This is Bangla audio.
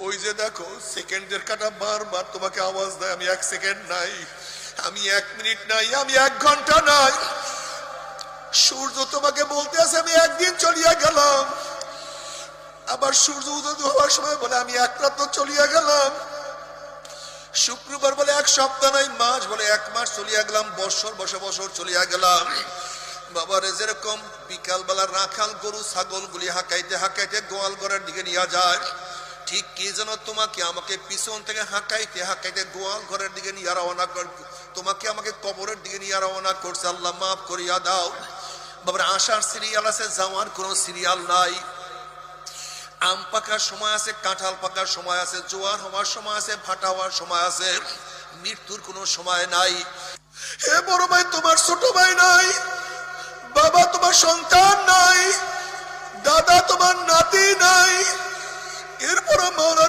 ওই যে দেখো সেকেন্ডের কাটা বারবার তোমাকে আওয়াজ দেয়, আমি 1 সেকেন্ড নাই, আমি 1 মিনিট নাই, আমি 1 ঘন্টা নাই। সূর্য তোমাকে বলতে আছে আমি একদিন চলিয়া গেলাম, আবার সূর্য উদয় হওয়ার সময় বলে আমি 1 রাত চলিয়া গেলাম। শুক্রবার বলে 1 সপ্তাহ নাই, মাস বলে 1 মাস চলিয়া গেলাম, বছর বছর চলিয়া গেলাম। বাবারে যেরকম বিকাল বেলা রাখাল গরু ছাগল গুলি হাঁকাইতে হাঁকাইতে গোয়াল ঘরের দিকে নিয়ে যায়, ঠিক কি যেন তোমাকে আমাকে পিছন থেকে হাঁকাইতে হাঁকাইতে গোয়াল ঘরের দিকে নিয়ে রওনা কর, তোমাকে আমাকে কবরের দিকে নিয়ে রওনা করছে। আল্লাহ মাফ করিয়া দাও। বাবার আসার সিরিয়াল আছে, যাওয়ার কোনো সিরিয়াল নাই। আম পাকার সময় আছে, কাঁঠাল পাকার সময় আছে, জোয়ার হওয়ার সময় আছে, ভাটা হওয়ার সময় আছে, মৃত্যুর কোনো সময় নাই। হে বড় ভাই, তোমার ছোট ভাই নাই, বাবা তোমার সন্তান নাই, দাদা তোমার নাতি নাই, এরপর মাওলানা